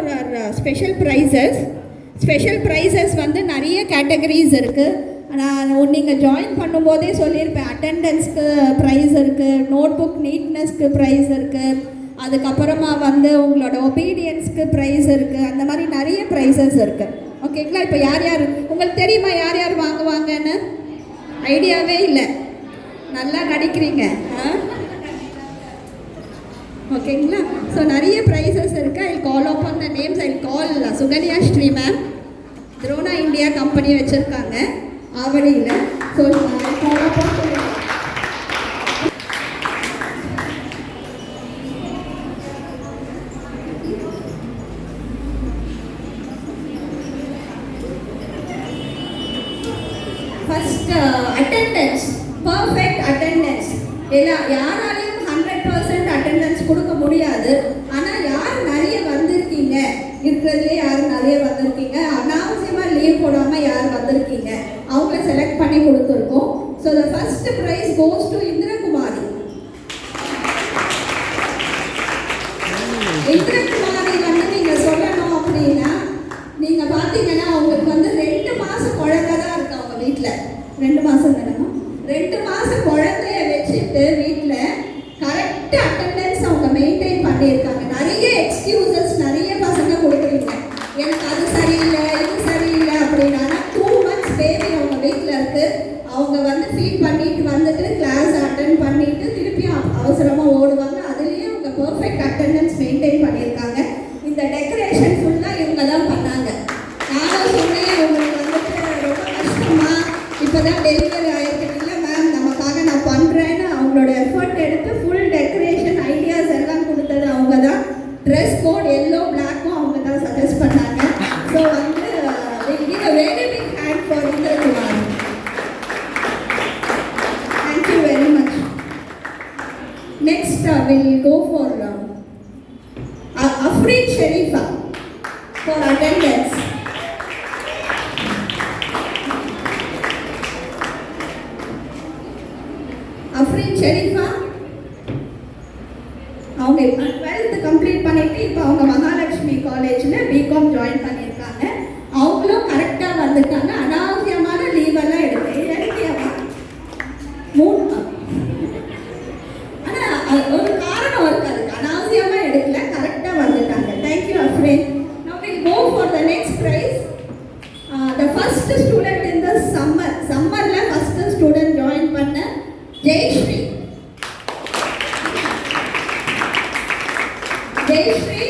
For our special prizes. Special prizes வந்து நிறைய categories இருக்குது. நான் நீங்கள் ஜாயின் பண்ணும்போதே சொல்லியிருப்பேன், அட்டெண்டன்ஸ்க்கு ப்ரைஸ் இருக்குது, நோட் புக் நீட்னஸ்க்கு ப்ரைஸ் இருக்குது, அதுக்கப்புறமா வந்து உங்களோட ஒபீடியன்ஸ்க்கு ப்ரைஸ் இருக்குது. அந்த மாதிரி நிறைய ப்ரைஸஸ் இருக்குது. ஓகேங்களா? இப்போ யார் யார் உங்களுக்கு தெரியுமா யார் யார் வாங்குவாங்கன்னு? ஐடியாவே இல்லை. நல்லா நடிக்கிறீங்க. ஓகேங்களா? ஸோ நிறைய ப்ரைஸஸ் இருக்குது. I call up on the names. I call Sukanya Sri ma'am, Drona India company வச்சுருக்காங்க ஆவடியில். So call up on first attendance, perfect attendance. யாராலையும் 100% அட்டெண்டன்ஸ் கொடுக்க முடியாது. ஆனால் யார் நிறைய வந்திருக்கீங்க, இருக்கிறதுலே யார் நிறைய வந்திருக்கீங்க, அனாவசியமாக லீவ் போடாமல் யார் வந்திருக்கீங்க, அவங்கள செலக்ட் பண்ணி கொடுத்துருக்கோம். So the first prize goes to Indrakumari. Indrakumari வந்து நீங்கள் சொல்லணும் அப்படின்னா, நீங்கள் பார்த்தீங்கன்னா அவங்களுக்கு வந்து 2 மாதம் குழந்தை தான் இருக்கு அவங்க வீட்டில். 2 மாதம் தானே? 2 மாதம் குழந்தைய வச்சுட்டு வீட்டில் கரெக்ட் அட்டெண்டன்ஸ் அவங்க மெயின்டைன் பண்ணியிருக்காங்க. நிறைய எக்ஸ்கியூசஸ் நிறைய பசங்க கொடுக்குறீங்க, எனக்கு அது சரியில்லை இது சரியில்லை அப்படின்னா. 2 months பேபி அவங்க வீட்டில் இருக்குது. அவங்க வந்து ஃபீட் பண்ணிட்டு வந்துட்டு கிளாஸ் அட்டென்ட் பண்ணிட்டு திருப்பி அவசரமாக ஓடுவாங்க. அதுலேயே அவங்க பர்ஃபெக்ட் அட்டெண்டன்ஸ் மெயின்டைன் பண்ணியிருக்காங்க. இந்த டெக்கரேஷன் ஃபுல்லாக இவங்க தான் பண்ணாங்க. நானும் சொன்னேன், உங்களுக்கு வந்துட்டு ரொம்ப கஷ்டமா, இப்போ தான் டெலிவரி ஆகிருக்கு. இல்லை மேம், நமக்காக நான் பண்ணுறேன்னு அவங்களோட எஃபர்ட் எடுத்து ஃபுல் டெக்கரேஷன் ஐடியாஸ் எல்லாம் கொடுத்தது அவங்க தான். ட்ரெஸ் கோட் எல்லோ பிளாக்கும் அவங்க தான் சஜஸ்ட் பண்ணாங்க. ஸோ வந்து give a very big hand for Indrakumar. Thank you very much. Next we'll go for Afreen Sharifa for attendance. Afreen Sharifa அவங்க 12th கம்ப்ளீட் பண்ணிட்டு இப்போ அவங்க மகாலட்சுமி காலேஜில் பிகாம் ஜாயின் பண்ணியிருக்காங்க. அவங்களும் கரெக்டாக வந்துட்டாங்க. அனாவசியமான லீவெல்லாம் எடுத்தியாவா 3. ஆனால் ஒரு காரணம் இருக்காது, அனாவசியமாக எடுக்கல, கரெக்டாக வந்துட்டாங்க. Thank you அஃப்ரேன். Now we'll go for the next prize. The first student in the summerல first student join பண்ண ஜெயஸ்ரீ. ஜெயஸ்ரீ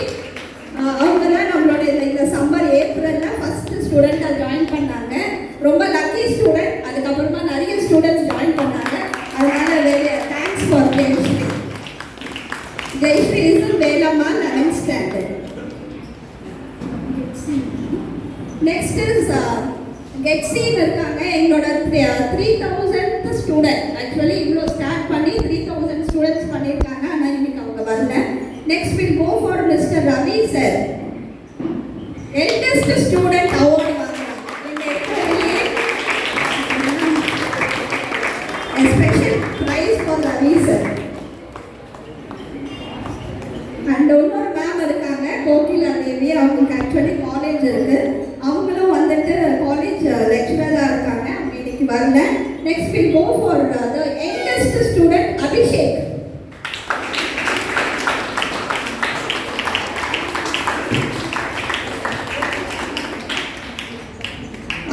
அவங்க தான் நம்மளோட இந்த சம்மர் ஏப்ரலில் ஃபர்ஸ்ட் ஸ்டூடெண்ட்டாக ஜாயின் பண்ணாங்க. ரொம்ப லக்கி ஸ்டூடெண்ட். அதுக்கப்புறமா நிறைய ஸ்டூடெண்ட்ஸ் ஜாயின் பண்ணாங்க. அதனால very thanks for Jayashree. Jayashree is Velamma 11th standard. Next is கெட்ஸின்னு இருக்காங்க. எங்களோட 3000th ஸ்டூடெண்ட். ஆக்சுவலி இவ்வளோ ஸ்டார்ட் பண்ணி 3000 ஸ்டூடெண்ட்ஸ் பண்ணியிருக்காங்க. ஆனால் இன்னைக்கு அவங்க வரல. Next we'll go for Mr. Ravi sir. Eldest student award a special prize for Ravi sir. And இன்னொரு மேம் இருக்காங்க, கோகிலா தேவி. அவங்களுக்கு ஆக்சுவலி காலேஜ் இருக்கு. அவங்களும் வந்துட்டு காலேஜ் லெக்சரராக இருக்காங்க. அவங்க இன்னைக்கு வரல. Next we'll go for the youngest student Abhishek.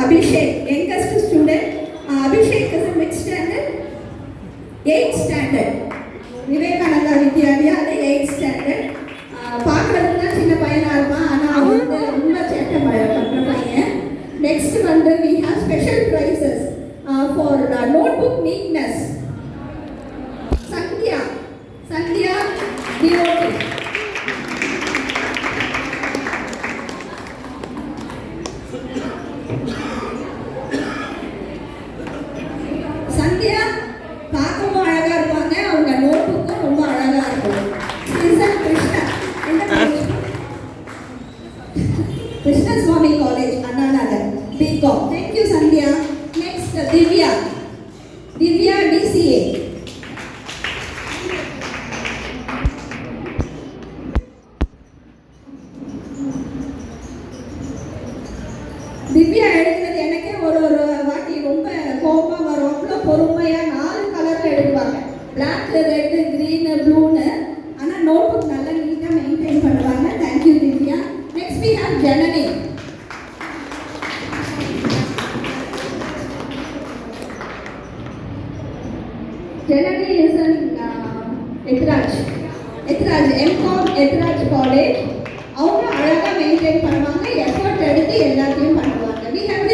Abhishek, youngest student. Abhishek is in which standard? 8th standard. Vivekananda Vidyalaya, அது 8th standard. பார்க்கறதுக்கு தான் சின்ன பையனா இருப்பான், ஆனால் அவன் வந்து ரொம்ப சேட்டை பண்ணுற பையன். நெக்ஸ்ட் வந்து we have special prizes for notebook neatness. Sandhya Devotee. Sandhya பார்க்கவும் அழகா இருப்பாங்க, அவங்க நோட்புக்கும் ரொம்ப அழகா இருக்கும். Krishna Swami college, Anna Nagar, BCom. Thank you Sandhya. Next Divya DCA. Divya எழுதுனது எனக்கே ஒரு ஒரு வாட்டி ரொம்ப கோபமாக வரும். அவ்வளோ பொறுமையாக 4 கலரில் எழுதுவாங்க, பிளாக், ரெட்டு, க்ரீனு, ப்ளூன்னு. ஆனால் நோட் புக் நல்லா நீட்டாக மெயின்டைன் பண்ணுவாங்க. Thank you Divya. Next we have Janani. Janani is in Etraj, MCOM Etraj College. அவங்க அழகாக மெயின்டைன் பண்ணுவாங்க, எஃபர்ட் எடுத்து எல்லாத்தையும் பண்ணுவாங்க. We have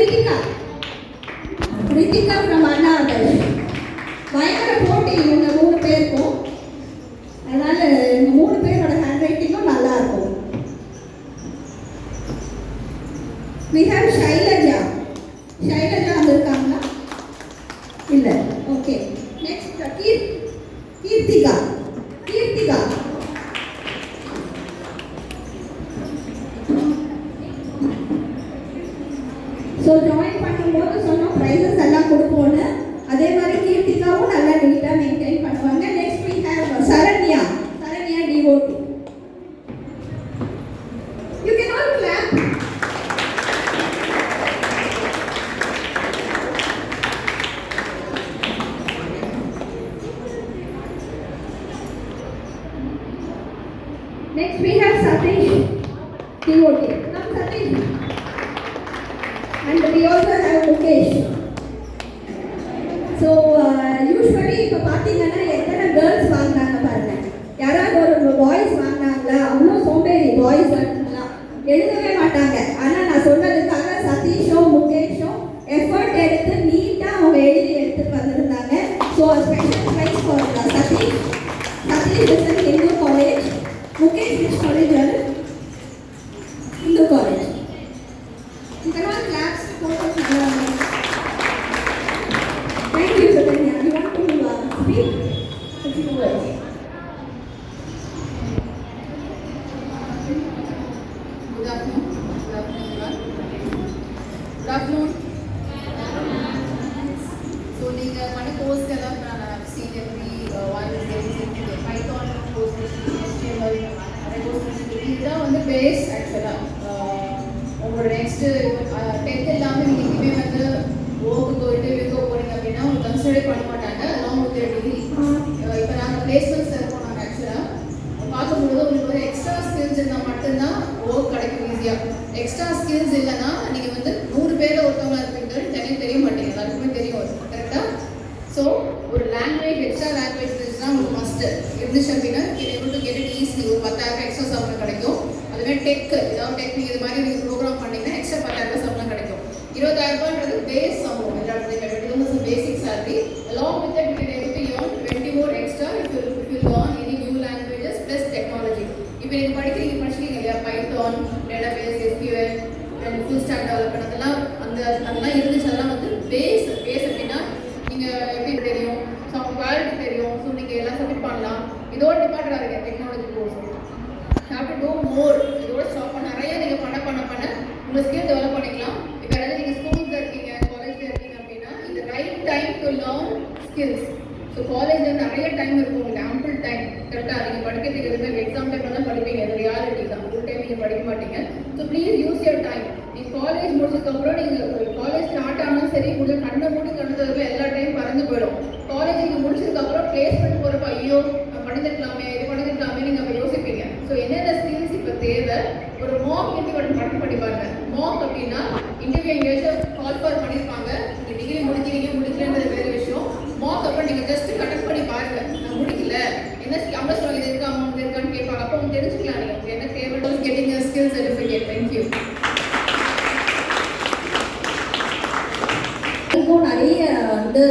Ritika from Anna Adarsh. பயங்கர போட்டி இவங்க 3 பேருக்கும். அதனால இந்த 3 பேரோட ஹேண்ட் ரைட்டிங்கும் நல்லா இருக்கும். We have Shailaja வந்திருக்காங்களா? இல்லை. Okay. Next, Kirtika. So join பண்ணும்போது சொன்னோம் ப்ரைஸஸ் எல்லாம் கொடுப்போன்னு. அதே மாதிரி கீர்த்திகாவும் நல்லா நீட்டாக மெயின்டைன் பண்ணுவாங்க. Next we have Saranya devotee. You can all clap. Next we have Satish devotee. Come Satish. And we also have Mukesh. So usually இப்போ பார்த்தீங்கன்னா எத்தனை கேர்ள்ஸ் வாங்கினாங்க பாருங்க. யாராவது ஒரு பாய்ஸ் வாங்கினாங்களா? அவ்வளோ சோம்பேறி பாய்ஸ் எல்லாம் எழுதவே மாட்டாங்க. ஆனால் நான் சொன்னதுக்காக சதீஷும் முகேஷும் எஃபர்ட் எடுத்து நீட்டாக அவங்க எழுதி எடுத்துட்டு வந்திருந்தாங்க. So special prize for Satish is in Hindu college. Mukesh which college are? Hindu college. இதெல்லாம் கிளாஸ் போட்டு Thank you, Satanya. You want to speak? A few words. Good afternoon. So, நீங்கள் பண்ண கோர்ஸ் எல்லாம் நான் seen every one is getting into Python course, HTML, இதுதான் வந்து base ஆக்சுவலாக. உங்களோட நெக்ஸ்ட்டு 10th இல்லாமல் நீங்கள் இனிமே வந்து ஓக்குக்கோ இன்டர்வியூக்கோ போகிறீங்க அப்படின்னா உங்களுக்கு கன்சிடரே பண்ண மாட்டாங்க. Along with degree. இப்போ நாங்கள் பிளேஸ்மெண்ட்ஸ் இருக்கோம். நாங்கள் ஆக்சுவலாக பார்க்கும்போது உங்களுக்கு வந்து எக்ஸ்ட்ரா ஸ்கில்ஸ் இருந்தால் மட்டும்தான் ஒர்க் கிடைக்கும் ஈஸியாக. எக்ஸ்ட்ரா ஸ்கில்ஸ் இல்லைன்னா நீங்கள் வந்து 100 பேரில் ஒருத்தவங்க இருப்பீங்க, தெரிய மாட்டீங்க. எல்லாருக்குமே தெரியும் அது கரெக்டாக. ஸோ ஒரு லாங்குவேஜ், எக்ஸ்ட்ரா லாங்குவேஜ் தான் உங்களுக்கு மஸ்ட்டு இருந்துச்சு அப்படின்னா able to get it easy. ஒரு 10,000 எக்ஸ்ட்ரா சம்பளம் கிடைக்கும். அதுவே ஏதாவது டெக்னிக் இது மாதிரி நீங்கள் ப்ரோக்ராம் பண்ணிங்கன்னா எக்ஸ்ட்ரா 10,000 சம்பளம் கிடைக்கும். 20,000 பேஸ் சம்பளம். எல்லாருக்கும் பேசிக் salary. Along with that, you can able to earn 20 more extra if you learn any new languages plus technology. இப்போ நீங்கள் படிச்சிருக்கீங்க இல்லையா, Python, database, SQL and full stock development, அதெல்லாம் இருந்துச்சு. அதெல்லாம் வந்து பேஸ் அப்படின்னா நீங்கள் எப்படி தெரியும், ஸோ அவங்க குவாலிட்டி தெரியும். ஸோ நீங்கள் எல்லாம் சப்மிட் பண்ணலாம். இதோட டிபார்ட்மெண்ட் இருக்குது technology course. Have to do more. இதோட ஸ்டாப் பண்ண நிறைய நீங்கள் பண்ண உங்கள் ஸ்கில் டெவலப் பண்ணிக்கலாம். இப்போ யாராவது நீங்கள் ஸ்கூல்ஸில் இருக்கீங்க, காலேஜில் இருக்கீங்க அப்படின்னா இந்த right time to learn skills. So காலேஜில் நிறைய டைம் இருக்கும், உங்களுக்கு ஆம்பிள் டைம். கரெக்டாக நீங்கள் படிக்கிறதுக்கு எதுவுமே எக்ஸாம் டைமில் தான் படிப்பீங்க. அது ரியாலிட்டி தான். ஃபுல் டைம் நீங்கள் படிக்க மாட்டீங்க. So please use your time. நீங்கள் காலேஜ் முடிச்சதுக்கப்புறம் நீங்கள் காலேஜ் ஸ்டார்ட் ஆனாலும் சரி, கொஞ்சம் கண்ணை மூடி கண்டுறதுல எல்லா டைம் பறந்து போயிடும். காலேஜ் நீங்கள் முடிச்சதுக்கப்புறம் பிளேஸ்மெண்ட் போகிறப்ப ஐயோ படிச்சிருக்கலாமே, இது படிச்சிருக்கலாமே நீங்கள் அப்போ யோசிப்பீங்க. ஸோ என்னென்ன ஸ்கில்ஸ் இப்போ தேவை, ஒரு மாக் இன்டர்வியூ மட்டும் படிப்பாங்க. மாக் அப்படின்னா இன்டர்வியூ எங்கேயாச்சும் கால் ஃபார் பண்ணியிருப்பாங்க, நீங்கள் டிகிரி முடிக்கலன்றது வேறு விஷயம். மாக் அப்புறம் நீங்கள் ஜஸ்ட் கனெக்ட் பண்ணி பாருங்க. நான் முடிக்கல, என்ன அவங்க சொல்லுவாங்க, இது இருக்கா அமௌண்ட் இருக்கான்னு கேட்பாங்க. அப்போ அவங்க தெரிஞ்சுக்கலாம் நீங்கள் என்ன தேவை. Getting skill certificate. தேங்க்யூ. நிறைய வந்து